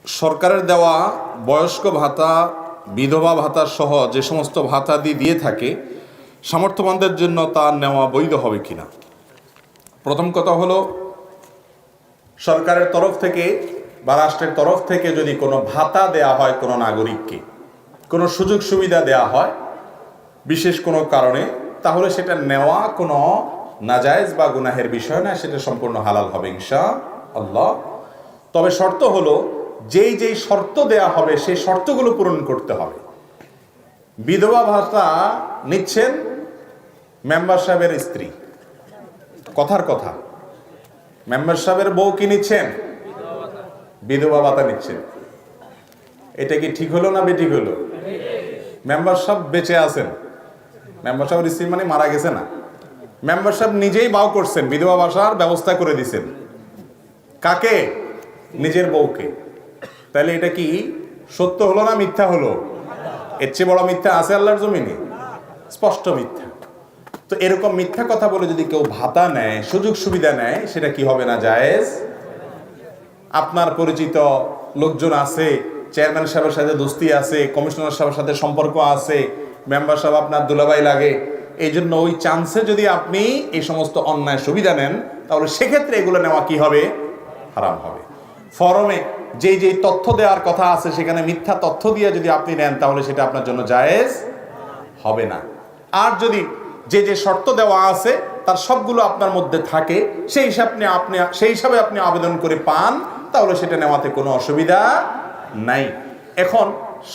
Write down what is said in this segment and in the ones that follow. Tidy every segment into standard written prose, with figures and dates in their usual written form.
সরকারের দেওয়া বয়স্ক ভাতা, বিধবা ভাতা সহ যে সমস্ত ভাতা দিয়ে থাকে সামর্থ্যবানদের জন্য তা নেওয়া বৈধ হবে কিনা। প্রথম কথা হলো, সরকারের তরফ থেকে বা রাষ্ট্রের তরফ থেকে যদি কোনো ভাতা দেয়া হয় কোনো নাগরিককে, কোনো সুযোগ সুবিধা দেয়া হয় বিশেষ কোনো কারণে, তাহলে সেটা নেওয়া কোনো নাজায়েজ বা গুনাহের বিষয় না, সেটা সম্পূর্ণ হালাল হবে ইনশাআল্লাহ। তবে শর্ত হলো, যেই শর্ত দেয়া হবে সেই শর্তগুলো পূরণ করতে হবে। বিধবা ভাতা নিচ্ছেন মেম্বার সাহেবের স্ত্রী, কথার কথা, মেম্বার সাহেবের বউ কি নিচ্ছেন? বিধবা ভাতা নিচ্ছেন। এটা কি ঠিক হলো না বেঠিক হলো? মেম্বার সাহেব বেঁচে আছেন, মেম্বার সাহেবের স্ত্রী মানে মারা গেছে না। মেম্বার সাহেব নিজেই বাও করছেন, বিধবা ভাতার ব্যবস্থা করে দিছেন। কাকে? নিজের বউকে। তাহলে এটা কি সত্য হলো না মিথ্যা হলো? এর চেয়ে বড় মিথ্যা আছে আল্লাহর জমিনে? স্পষ্ট মিথ্যা। তো এরকম মিথ্যা কথা বলে যদি কেউ ভাতা নেয়, সুযোগ সুবিধা নেয়, সেটা কি হবে না? জায়েজ। আপনার পরিচিত লোকজন আছে, চেয়ারম্যান সাহেবের সাথে দোস্তি আছে, কমিশনার সাহেবের সাথে সম্পর্ক আছে, মেম্বার সাহেব আপনার দুলাভাই লাগে, এই জন্য ওই চান্সে যদি আপনি এই সমস্ত অন্যায় সুবিধা নেন, তাহলে সেক্ষেত্রে এগুলো নেওয়া কি হবে? হারাম হবে। ফরমে যেই তথ্য দেওয়ার কথা আছে সেখানে মিথ্যা তথ্য দিয়ে যদি আপনি নেন, তাহলে সেটা আপনার জন্য জায়েজ হবে না। আর যদি যে শর্ত দেওয়া আছে তার সবগুলো আপনার মধ্যে থাকে, সেই হিসাবে আপনি আবেদন করে পান, তাহলে সেটা নেওয়াতে কোনো অসুবিধা নাই। এখন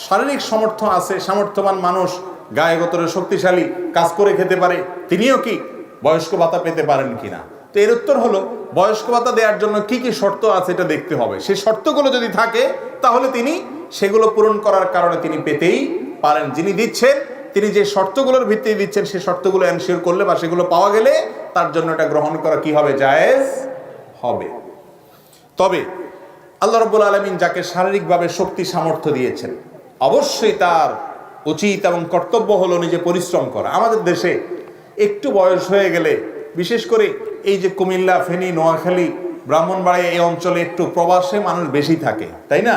শারীরিক সামর্থ্য আছে, সামর্থ্যবান মানুষ, গায়ে গতরে শক্তিশালী, কাজ করে খেতে পারে, তিনিও কি বয়স্ক ভাতা পেতে পারেন কিনা? তো এর উত্তর হলো, বয়স্ক ভাতা দেওয়ার জন্য কি কি শর্ত আছে এটা দেখতে হবে। সেই শর্তগুলো যদি থাকে তাহলে তিনি সেগুলো পূরণ করার কারণে তিনি পেতেই পারেন। যিনি দিচ্ছেন তিনি যে শর্তগুলোর ভিত্তিতে দিচ্ছেন সেই শর্তগুলো এনশিওর করলে বা সেগুলো পাওয়া গেলে তার জন্য এটা গ্রহণ করা কি হবে? জায়েজ হবে। তবে আল্লাহ রাব্বুল আলামিন যাকে শারীরিকভাবে শক্তি সামর্থ্য দিয়েছেন, অবশ্যই তার উচিত এবং কর্তব্য হলো নিজে পরিশ্রম করা। আমাদের দেশে একটু বয়স হয়ে গেলে, বিশেষ করে এই যে কুমিল্লা, ফেনী, নোয়াখালী, ব্রাহ্মণবাড়িয়া এই অঞ্চলে একটু প্রবাসে মানুষ বেশি থাকে, তাই না?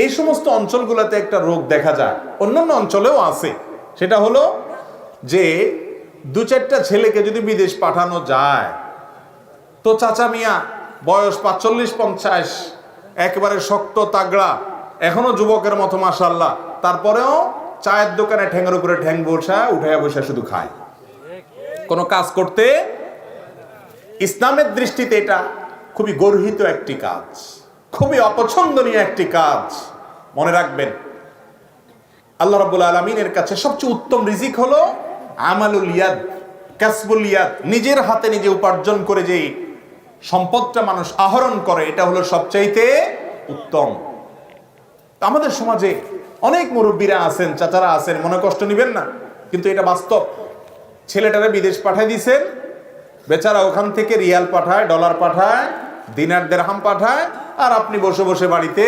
এই সমস্ত অঞ্চলগুলোতে একটা রোগ দেখা যায়, অন্যান্য অঞ্চলেও আছে। সেটা হলো যে দু চারটা ছেলেকে যদি বিদেশ পাঠানো যায়, তো চাচা মিয়া বয়স 45-50, একেবারে শক্ত তাগড়া, এখনো যুবকের মতো মাশাআল্লাহ, তারপরেও চায়ের দোকানে ঠ্যাঙের উপরে ঠ্যাং উঠাইয়া বসে শুধু খায়, কোনো কাজ করতে। ইসলামের দৃষ্টিতে এটা খুবই গর্হিত একটি কাজ, খুবই অপছন্দনীয় একটি কাজ। মনে রাখবেন, আল্লাহ রাব্বুল আলামিনের কাছে সবচেয়ে উত্তম রিজিক হলো আমালুল ইয়াদ, কাসবুল ইয়াদ, নিজের হাতে নিজে উপার্জন করে যে সম্পদটা মানুষ আহরণ করে, এটা হলো সবচাইতে উত্তম। আমাদের সমাজে অনেক মুরব্বীরা আছেন, চাচারা আছেন, মনে কষ্ট নেবেন না, কিন্তু এটা বাস্তব। ছেলেটারে বিদেশ পাঠায় দিয়েছেন, বেচারা ওখান থেকে রিয়াল পাঠায়, ডলার পাঠায়, দিনার দিরহাম পাঠায়, আর আপনি বসে বসে বাড়িতে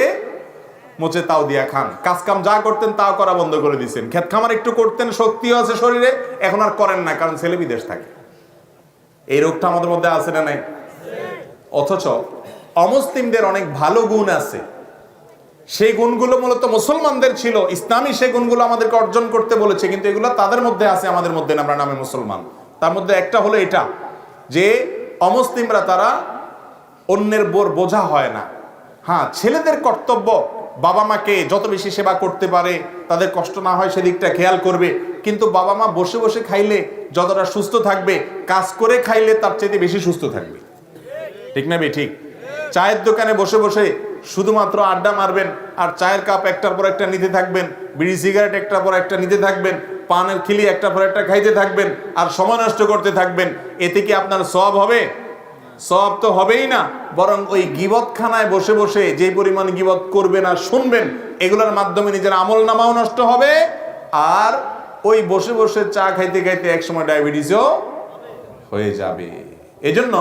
মোচে তাও দিয়া খান। কাজ কাম যা করতেন তাও করা বন্ধ করে দিচ্ছেন। ক্ষেত খামার একটু করতেন, শক্তিও আছে শরীরে, এখন আর করেন না, কারণ ছেলে বিদেশ থাকে। এই রোগটা আমাদের মধ্যে আছে না নাই? অথচ অমুসলিমদের অনেক ভালো গুণ আছে, সেই গুণগুলো মূলত মুসলমানদের ছিল। ইসলামী সেই গুণগুলো আমাদেরকে অর্জন করতে বলেছে, কিন্তু এগুলো তাদের মধ্যে আছে, আমাদের মধ্যে না। আমরা নামে মুসলমান। তার মধ্যে একটা হলো এটা যে অমুসলিমরা তারা অন্যের বোঝা হয় না। হ্যাঁ, ছেলেদের কর্তব্য বাবা মাকে যত বেশি সেবা করতে পারে, তাদের কষ্ট না হয় সেদিকটা খেয়াল করবে। কিন্তু বাবা মা বসে বসে খাইলে যতটা সুস্থ থাকবে, কাজ করে খাইলে তার চাইতে বেশি সুস্থ থাকবে। ঠিক না বে ঠিক? চায়ের দোকানে বসে বসে শুধুমাত্র আড্ডা মারবেন, আর চায়ের কাপ একটার পর একটা নিতে থাকবেন, বিড়ি সিগারেট একটার পর একটা নিতে থাকবেন, পানের খিলি একটার পর একটা খাইতে থাকবেন, আর সময় নষ্ট করতে থাকবেন, এতে কি আপনার সওয়াব হবে? সওয়াব তো হবেই না, বরং ওই গীবতখানায় বসে বসে যে পরিমাণ গীবত করবেন আর শুনবেন, এগুলোর মাধ্যমে নিজের আমল নামাও নষ্ট হবে, আর ওই বসে বসে চা খাইতে খাইতে একসময় ডায়াবেটিসও হয়ে যাবে। এজন্য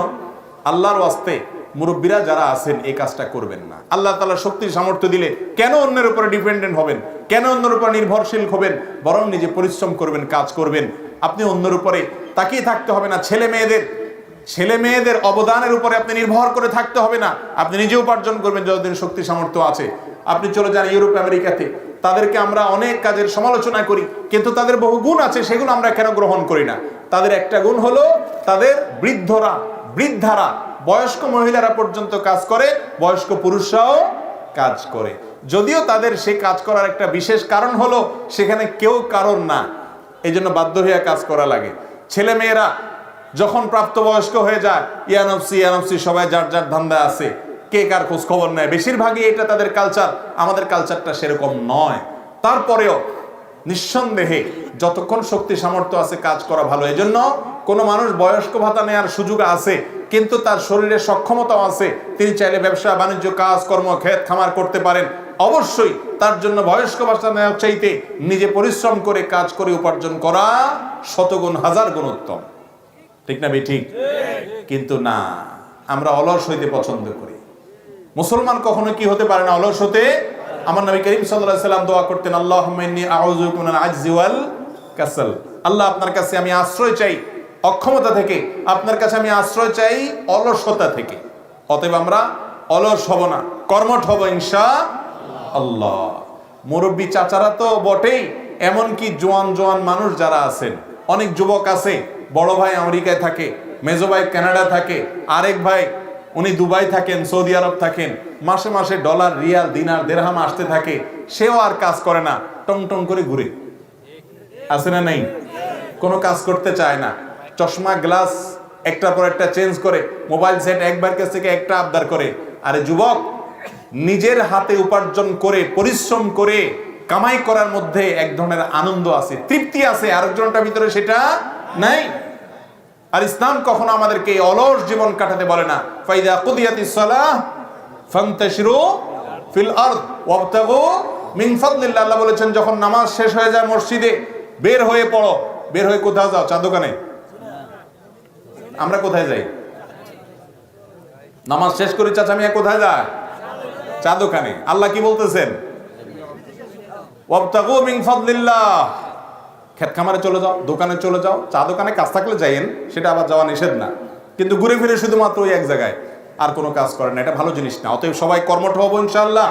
আল্লাহর ওয়াস্তে মুরব্বীরা যারা আছেন এই কাজটা করবেন না। আল্লাহ তাআলা শক্তি সামর্থ্য দিলে কেন অন্যের উপরে ডিপেন্ডেন্ট হবেন, কেন অন্যের উপর নির্ভরশীল হবেন? বরং নিজে পরিশ্রম করবেন, কাজ করবেন। আপনি অন্যের উপরে তাকিয়ে থাকতে হবে না। ছেলে মেয়েদের অবদানের উপরে আপনি নির্ভর করে থাকতে হবে না। আপনি নিজে উপার্জন করবেন যতদিন শক্তি সামর্থ্য আছে। আপনি চলে যান ইউরোপ আমেরিকাতে, তাদেরকে আমরা অনেক কাজের সমালোচনা করি, কিন্তু তাদের বহু গুণ আছে, সেগুলো আমরা কেন গ্রহণ করি না? তাদের একটা গুণ হলো তাদের বৃদ্ধারা, বয়স্ক মহিলারা পর্যন্ত কাজ করে, বয়স্ক পুরুষরাও কাজ করে। যদিও তাদের সেই কাজ করার একটা বিশেষ কারণ হলো সেখানে কেউ কারণ না, এই জন্য বাধ্য হয়ে কাজ করা লাগে। ছেলে মেয়েরা যখন প্রাপ্তবয়স্ক হয়ে যায়, ইয়ানফসি সবাই যার যার ধান্দা আছে, কে কার খোঁজ খবর নেয়, বেশিরভাগই এটা তাদের কালচার। আমাদের কালচারটা সেরকম নয়। তারপরেও নিঃসন্দেহে যতক্ষণ শক্তি সামর্থ্য আছে কাজ করা ভালো। এজন্য কোনো মানুষ বয়স্ক ভাতা নেওয়ার সুযোগ আছে, কিন্তু তার শরীরে সক্ষমতাও আছে, তিনি চাইলে ব্যবসা বাণিজ্য কাজ কর্ম ক্ষেত খামার করতে পারেন, অবশ্যই তার জন্য বয়স্ক ভাতা নেওয়ার চাইতে নিজে পরিশ্রম করে কাজ করে উপার্জন করা শতগুণ হাজার গুণ উত্তম। ঠিক না ঠিক? কিন্তু না, আমরা অলস হইতে পছন্দ করি। মুসলমান কখনো কি হতে পারে না? অলস হতে। আমার নবী করিম সাল্লাল্লাহু আলাইহি ওয়াসাল্লাম দোয়া করতেন, আল্লাহুম্মা ইন্নী আউযু বিকা মিনাল আজজি ওয়াল কাসাল। আল্লাহ, আপনার কাছে আমি আশ্রয় চাই অক্ষমতা থেকে, আপনার কাছে আমি আশ্রয় চাই অলসতা থেকে। অতএব আমরা অলস হব না, কর্মঠ হব ইনশাআল্লাহ। মুরব্বী চাচারা তো বটেই, এমনকি জোয়ান মানুষ যারা আছেন, অনেক যুবক আছে, বড় ভাই আমেরিকায় থাকে, মেজো ভাই কানাডা থাকে, আরেক ভাই উনি দুবাই থাকেন, সৌদি আরব থাকেন, মাসে মাসে ডলার, রিয়াল, দিনার, দিরহাম আসতে থাকে, সেও আর কাজ করে না, টং টং করে ঘুরে। আছে না নেই? কোনো কাজ করতে চায় না, চশমা গ্লাস একটার পর একটা চেঞ্জ করে, মোবাইল সেট একবার কাছ থেকে একটা আবদার করে। আরে যুবক, নিজের হাতে উপার্জন করে পরিশ্রম করে কামাই করার মধ্যে এক ধরনের আনন্দ আছে, তৃপ্তি আছে, আরেকজনটার ভিতরে সেটা নাই। আর ইসলাম কখনো আমাদেরকে অলস জীবন কাটাতে বলে না। ফাইদা কুদিয়াতিস সালাহ ফান্তাশিরু ফিল আরদ ওয়াবতাগু মিন ফাদলিল্লাহ। আল্লাহ বলেছেন, যখন নামাজ শেষ হয়ে যায় মসজিদে, বের হয়ে পড়ো। বের হয়ে কোথাও যাও? চা দোকানে। আমরা কোথায় যাই? নামাজ শেষ করে চাচা মিয়া কোথায় যায়? চা দোকানে। আল্লাহ কি বলতেছেন? ওয়াবতাগু মিন ফাদলিল্লাহ। ক্ষেত খামারে চলে যাও, দোকানে চলে যাও, চা দোকানে কাজ থাকলে যাইয়েন, সেটা আবার যাওয়া নিষেধ না, কিন্তু ঘুরে ফিরে শুধুমাত্র ওই এক জায়গায় আর কোনো কাজ করেন না, এটা ভালো জিনিস না। অতএব সবাই কর্মঠ হবো ইনশাআল্লাহ।